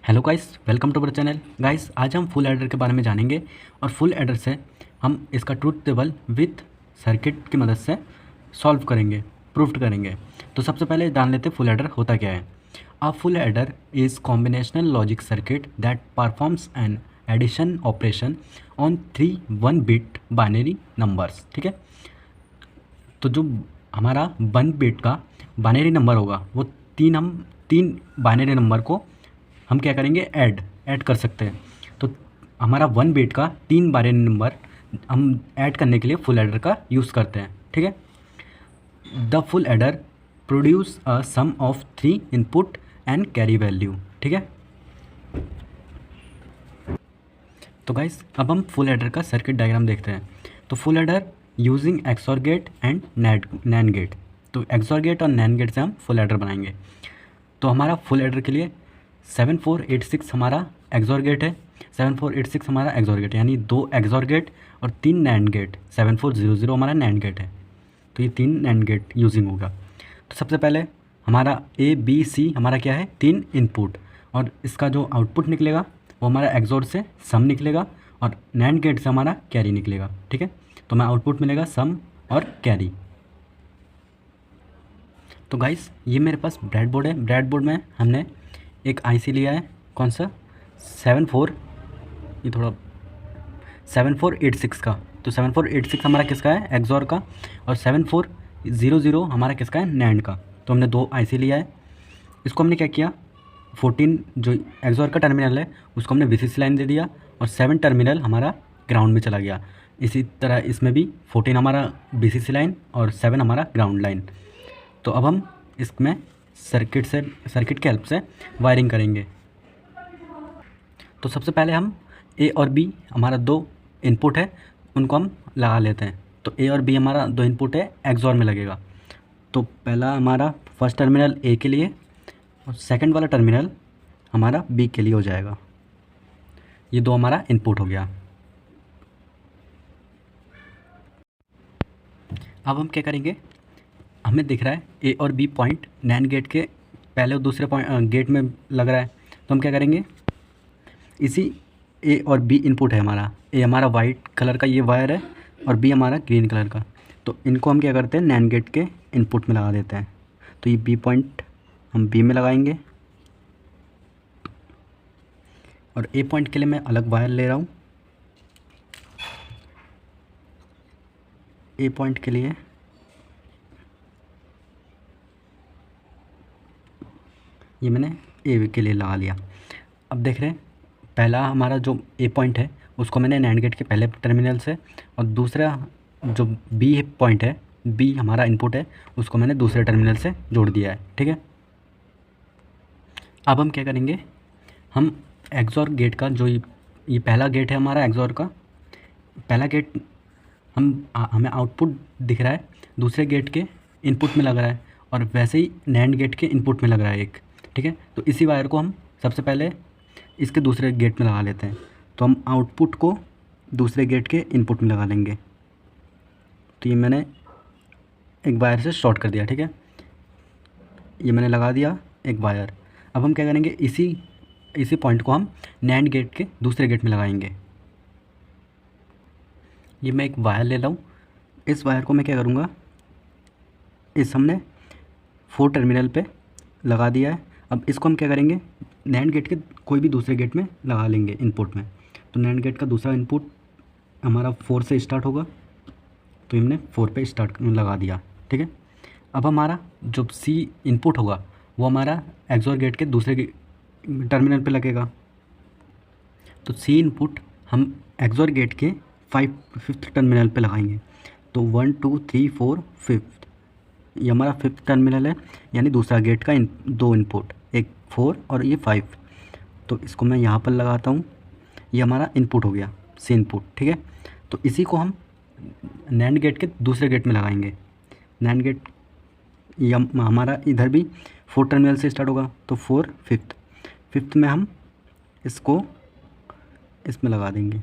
Hello guys, welcome to our channel. Guys, आज हम full adder के बारे में जानेंगे और फुल एडर से हम इसका ट्रूथ टेबल विथ सर्किट की मदद से सॉल्व करेंगे, प्रूफ करेंगे। तो सबसे पहले जान लेते फुल एडर होता क्या है। A full adder is combinational logic circuit that performs an addition operation on 3 1 bit binary numbers. ठीक है, तो जो हमारा 1 बिट का बाइनरी नंबर होगा वो तीन बाइनरी नंबर को हम क्या करेंगे, ऐड कर सकते हैं। तो हमारा 1 बिट का 3 बाइनरी नंबर हम ऐड करने के लिए फुल एडर का यूज़ करते हैं। ठीक है, the full adder produce a sum of 3 input and carry value. ठीक है, तो गाइस अब हम फुल एडर का सर्किट डायग्राम देखते हैं। तो full adder using XOR gate and NAND gate. तो एक्सॉर गेट और नैंड गेट से हम फुल एडर बनाएंगे। तो हमारा फुल एडर के लिए 7486 हमारा एक्सॉर गेट है, 7486 हमारा एक्सॉर गेट, यानी 2 एक्सॉर गेट और 3 नैंड गेट, 7400 हमारा नैंड गेट है। तो ये 3 नैंड गेट यूजिंग होगा। तो सबसे पहले हमारा ए बी सी हमारा क्या है, 3 इनपुट, और इसका जो आउटपुट निकलेगा वो हमारा एक्सॉर से सम निकलेगा और नैंड गेट से हमारा कैरी निकलेगा। ठीक है, तो हमें आउटपुट मिलेगा सम और कैरी। तो गाइस ये मेरे पास ब्रेडबोर्ड है। ब्रेडबोर्ड में हमने एक आईसी लिया है, कौन सा, 7486 का। तो 7486 हमारा किसका है, एक्सॉर का, और 7400 हमारा किसका है, नैंड का। तो हमने 2 आईसी लिया है। इसको हमने क्या किया, 14 जो एक्सॉर का टर्मिनल है उसको हमने वीसीसी लाइन दे दिया और 7 टर्मिनल हमारा ग्राउंड में चला गया। इसी तरह इसमें भी 14 हमारा वीसीसी लाइन और 7 हमारा ग्राउंड लाइन। तो अब हम इसमें सर्किट के हेल्प से वायरिंग करेंगे। तो सबसे पहले हम ए और बी हमारा 2 इनपुट है, उनको हम लगा लेते हैं। तो ए और बी हमारा 2 इनपुट है, एक्सॉर में लगेगा। तो पहला हमारा फर्स्ट टर्मिनल ए के लिए और सेकंड वाला टर्मिनल हमारा बी के लिए हो जाएगा। ये 2 हमारा इनपुट हो गया। अब हम क्या करेंगे, हमें दिख रहा है ए और बी पॉइंट नैंड गेट के पहले और दूसरे पॉइंट गेट में लग रहा है। तो हम क्या करेंगे, इसी ए और बी इनपुट है हमारा, ए हमारा वाइट कलर का ये वायर है और बी हमारा ग्रीन कलर का। तो इनको हम क्या करते हैं, नैंड गेट के इनपुट में लगा देते हैं। तो ये बी पॉइंट हम बी में लगाएंगे और ए पॉइंट के लिए मैं अलग वायर ले रहा हूँ। ए पॉइंट के लिए ये मैंने ए के लिए लगा लिया। अब देख रहे हैं, पहला हमारा जो ए पॉइंट है उसको मैंने नैंड गेट के पहले टर्मिनल से, और दूसरा जो बी पॉइंट है, बी हमारा इनपुट है, उसको मैंने दूसरे टर्मिनल से जोड़ दिया है। ठीक है, अब हम क्या करेंगे, हम एक्सॉर गेट का जो ये पहला गेट है हमारा, एक्सॉर का पहला गेट, हमें आउटपुट दिख रहा है दूसरे गेट के इनपुट में लग रहा है और वैसे ही नैंड गेट के इनपुट में लग रहा है एक। ठीक है, तो इसी वायर को हम सबसे पहले इसके दूसरे गेट में लगा लेते हैं। तो हम आउटपुट को दूसरे गेट के इनपुट में लगा लेंगे। तो ये मैंने एक वायर से शॉर्ट कर दिया। ठीक है, ये मैंने लगा दिया एक वायर। अब हम क्या करेंगे, इसी पॉइंट को हम नैंड गेट के दूसरे गेट में लगाएंगे। ये मैं एक वायर ले रहा हूँ, इस वायर को मैं क्या करूँगा, इस हमने 4 टर्मिनल पे लगा दिया है। अब इसको हम क्या करेंगे, नैंड गेट के कोई भी दूसरे गेट में लगा लेंगे इनपुट में। तो नैंड गेट का दूसरा इनपुट हमारा 4 से स्टार्ट होगा, तो हमने 4 पे स्टार्ट लगा दिया। ठीक है, अब हमारा जो सी इनपुट होगा वो हमारा एक्सॉर गेट के दूसरे टर्मिनल पे लगेगा। तो सी इनपुट हम एक्सॉर गेट के 5th टर्मिनल पे लगाएंगे। तो 1 2 3 4 5th, ये हमारा 5th टर्मिनल है, यानी दूसरा गेट का 2 इनपुट, एक 4 और ये 5। तो इसको मैं यहाँ पर लगाता हूँ, ये हमारा इनपुट हो गया, सी इनपुट। ठीक है, तो इसी को हम नैंड गेट के दूसरे गेट में लगाएंगे। नैंड गेट ये हमारा इधर भी 4 टर्मिनल से स्टार्ट होगा, तो 4 5th में हम इसको इसमें लगा देंगे।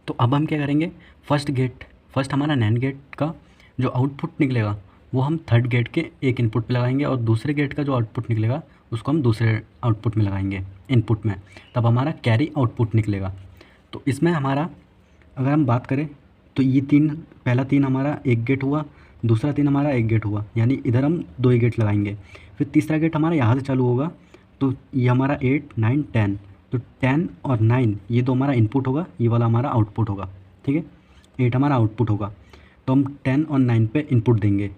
तो अब हम क्या करेंगे, फर्स्ट हमारा नैंड गेट का जो आउटपुट निकलेगा वो हम थर्ड गेट के एक इनपुट पे लगाएंगे और दूसरे गेट का जो आउटपुट निकलेगा उसको हम दूसरे आउटपुट में लगाएंगे, इनपुट में, तब हमारा कैरी आउटपुट निकलेगा। तो इसमें हमारा अगर हम बात करें तो ये तीन, पहला तीन हमारा एक गेट हुआ, दूसरा तीन हमारा एक गेट हुआ, यानी इधर हम दो ही गेट लगाएंगे। फिर तीसरा गेट हमारा यहाँ से चालू होगा, तो ये हमारा 8 9 10, तो 10 और 9 ये दो हमारा इनपुट होगा, ये वाला हमारा आउटपुट होगा, ठीक है। 8 हमारा आउटपुट होगा, तो हम 10 और 9 पे इनपुट देंगे।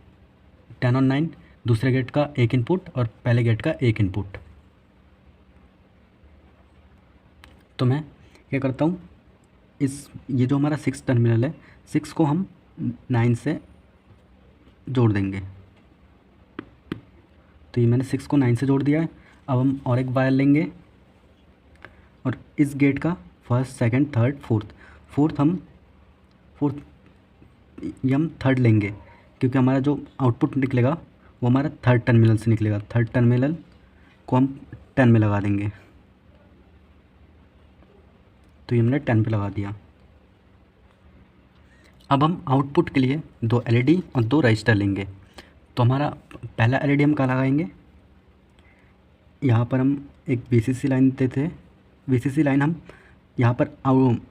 10 और 9 दूसरे गेट का एक इनपुट और पहले गेट का एक इनपुट। तो मैं क्या करता हूँ, ये जो हमारा 6 टर्मिनल है, 6 को हम 9 से जोड़ देंगे। तो ये मैंने 6 को 9 से जोड़ दिया है। अब हम और एक वायर लेंगे और इस गेट का फर्स्ट, सेकंड, थर्ड, फोर्थ ये हम थर्ड लेंगे, क्योंकि हमारा जो आउटपुट निकलेगा वो हमारा थर्ड टर्मिनल से निकलेगा। थर्ड टर्मिनल को हम 10 में लगा देंगे। तो ये हमने 10 पे लगा दिया। अब हम आउटपुट के लिए 2 एलईडी और 2 रजिस्टर लेंगे। तो हमारा पहला एलईडी हम कहाँ लगाएंगे, यहाँ पर हम एक वीसीसी लाइन देते हैं। वीसीसी लाइन हम यहाँ पर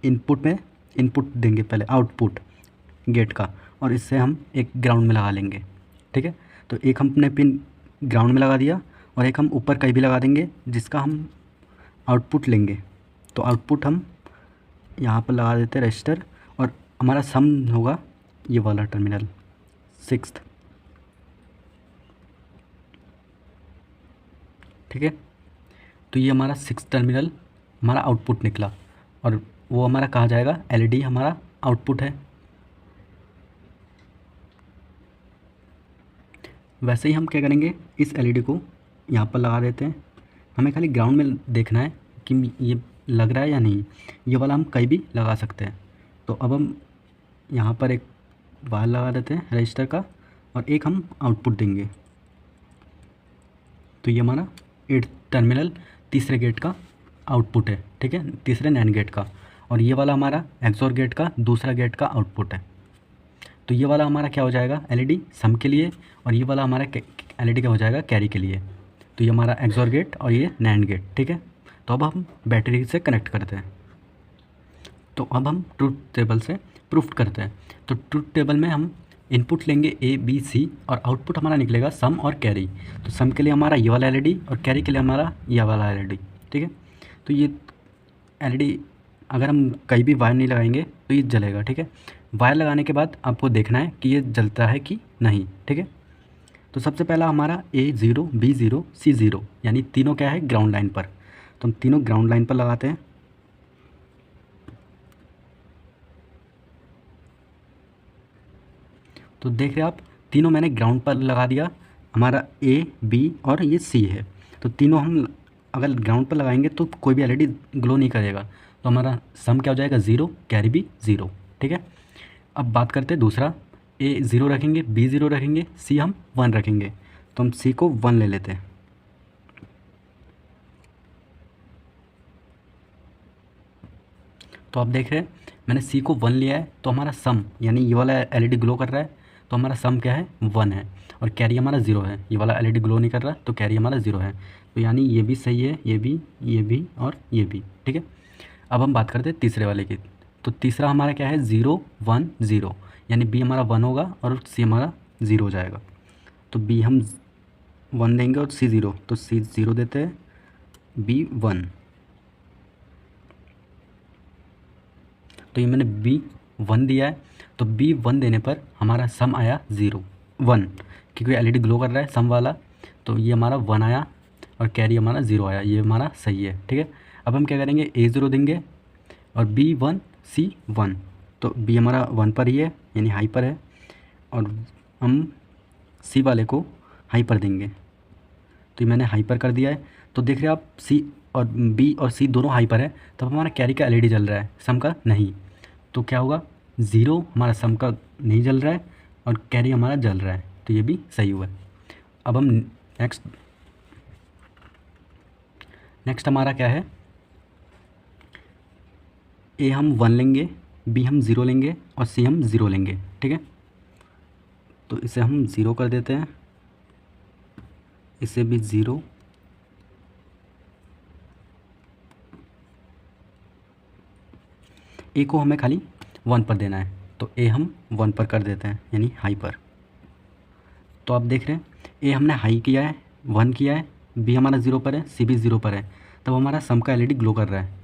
इनपुट में इनपुट देंगे, पहले आउटपुट गेट का, और इससे हम एक ग्राउंड में लगा लेंगे, ठीक है। तो एक हमने पिन ग्राउंड में लगा दिया और एक हम ऊपर कहीं भी लगा देंगे जिसका हम आउटपुट लेंगे। तो आउटपुट हम यहाँ पर लगा देते हैं रजिस्टर, और हमारा सम होगा ये वाला टर्मिनल 6, ठीक है। तो ये हमारा 6 टर्मिनल हमारा आउटपुट निकला, और वो हमारा कहाँ जाएगा, एलईडी हमारा आउटपुट है। वैसे ही हम क्या करेंगे, इस एलईडी को यहाँ पर लगा देते हैं। हमें खाली ग्राउंड में देखना है कि ये लग रहा है या नहीं। ये वाला हम कहीं भी लगा सकते हैं। तो अब हम यहाँ पर एक वायर लगा देते हैं रजिस्टर का, और एक हम आउटपुट देंगे। तो ये हमारा 8 टर्मिनल तीसरे गेट का आउटपुट है, ठीक है, तीसरे नैंड गेट का। और ये वाला हमारा एक्सोर गेट का दूसरा गेट का आउटपुट है। तो ये वाला हमारा क्या हो जाएगा, एलईडी सम के लिए, और ये वाला हमारा एलईडी क्या हो जाएगा, कैरी के लिए। तो ये हमारा एक्सोर गेट और ये नैंड गेट, ठीक है। तो अब हम बैटरी से कनेक्ट करते हैं। तो अब हम ट्रूथ टेबल से प्रूफ करते हैं। तो ट्रूथ टेबल में हम इनपुट लेंगे ए बी सी, और आउटपुट हमारा निकलेगा सम और कैरी। तो सम के लिए हमारा ये वाला एलईडी और कैरी के लिए हमारा ये वाला एलईडी, ठीक है। तो ये एलईडी अगर हम कहीं भी वायर नहीं लगाएंगे तो ये जलेगा, ठीक है। वायर लगाने के बाद आपको देखना है कि ये जलता है कि नहीं, ठीक है। तो सबसे पहला हमारा A0 B0 C0, यानी तीनों क्या है, ग्राउंड लाइन पर। तो हम तीनों ग्राउंड लाइन पर लगाते हैं। तो देख रहे हैं आप, तीनों मैंने ग्राउंड पर लगा दिया। हमारा A B और ये C है। तो तीनों हम अगर ग्राउंड पर लगाएंगे तो कोई भी एलईडी ग्लो नहीं करेगा। तो हमारा सम क्या हो जाएगा, 0, कैरी भी 0, ठीक है। अब बात करते हैं दूसरा, A 0 रखेंगे, B 0 रखेंगे, C हम 1 रखेंगे। तो हम C को 1 ले लेते हैं। तो आप देख रहे हैं मैंने C को 1 लिया है, तो हमारा सम यानी ये वाला एलईडी ग्लो कर रहा है, तो हमारा सम क्या है, 1 है, और कैरी हमारा 0 है। ये वाला एलईडी ग्लो नहीं कर रहा, तो कैरी हमारा 0 है। तो यानी ये भी सही है, ये भी और ये भी, ठीक है। अब हम बात करते हैं तीसरे वाले की। तो तीसरा हमारा क्या है, 0 1 0, यानी B हमारा 1 होगा और C हमारा 0 हो जाएगा। तो B हम 1 देंगे और C 0, तो C 0 देते हैं, B 1। तो ये मैंने B 1 दिया है। तो B 1 देने पर हमारा सम आया 0 1, क्योंकि एलईडी ग्लो कर रहा है सम वाला। तो ये हमारा 1 आया और कैरी हमारा 0 आया, ये हमारा सही है, ठीक है। अब हम क्या करेंगे, A 0 देंगे और B 1 C 1। तो B हमारा 1 पर ही है, यानी हाई पर है, और हम C वाले को हाई पर देंगे। तो ये मैंने हाई पर कर दिया है। तो देख रहे हैं आप, C और B और C दोनों हाई पर है, तब हमारा कैरी का एलईडी जल रहा है, सम का नहीं। तो क्या होगा, 0 हमारा सम का नहीं जल रहा है और कैरी हमारा जल रहा है, तो ये भी सही हुआ है। अब हम नेक्स्ट हमारा क्या है, A हम 1 लेंगे, B हम 0 लेंगे और C हम 0 लेंगे, ठीक है। तो इसे हम 0 कर देते हैं, इसे भी 0, ए को हमें खाली 1 पर देना है, तो ए हम 1 पर कर देते हैं, यानी हाई पर। तो आप देख रहे हैं ए हमने हाई किया है, 1 किया है, बी हमारा 0 पर है, सी भी 0 पर है, तब हमारा सम का एलईडी ग्लो कर रहा है।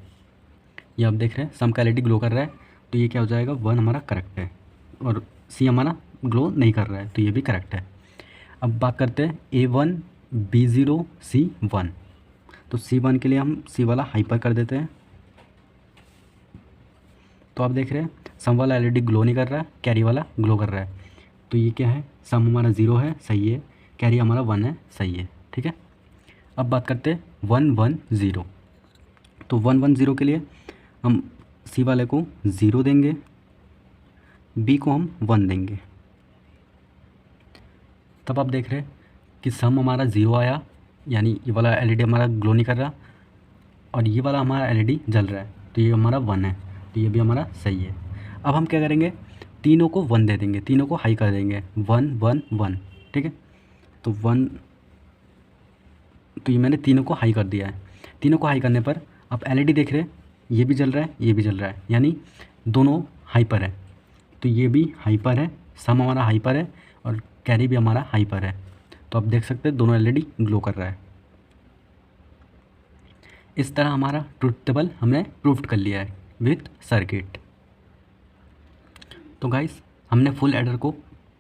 ये आप देख रहे हैं सम का एलईडी ग्लो कर रहा है, तो ये क्या हो जाएगा, 1 हमारा करेक्ट है, और सी हमारा ग्लो नहीं कर रहा है, तो ये भी करेक्ट है। अब बात करते हैं A1 B0 C1। तो C1 के लिए हम सी वाला हाई पर कर देते हैं। तो आप देख रहे हैं सम वाला एलईडी ग्लो नहीं कर रहा है, कैरी वाला ग्लो कर रहा है, तो ये क्या है, सम हमारा 0 है, सही है, कैरी हमारा 1 है, सही है, ठीक है। अब बात करते हैं 110। तो 110 के लिए हम सी वाले को 0 देंगे, बी को हम 1 देंगे। तब आप देख रहे हैं कि सम हमारा 0 आया, यानी ये वाला एलईडी हमारा ग्लो नहीं कर रहा, और ये वाला हमारा एलईडी जल रहा है, तो ये हमारा 1 है, तो ये भी हमारा सही है। अब हम क्या करेंगे, तीनों को 1 दे देंगे, तीनों को हाई कर देंगे, 1 1 1, ठीक है। तो 1, तो ये मैंने तीनों को हाई कर दिया है। तीनों को हाई करने पर आप एलईडी देख रहे हैं, ये भी जल रहा है, ये भी जल रहा है, यानी दोनों हाई पर है, तो ये भी हाई पर है, सम हमारा हाई पर है, और कैरी भी हमारा हाई पर है। तो आप देख सकते हैं दोनों एलईडी ग्लो कर रहा है। इस तरह हमारा ट्रुथ टेबल हमने प्रूव कर लिया है विथ सर्किट। तो गाइस हमने फुल एडर को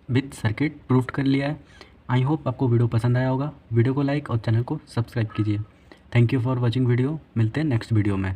विथ सर्किट प्रूव कर लिया है। आई होप आपको वीडियो पसंद आया होगा। वीडियो को लाइक और चैनल को सब्सक्राइब कीजिए। Thank you for watching video. मिलते हैं नेक्स्ट वीडियो में।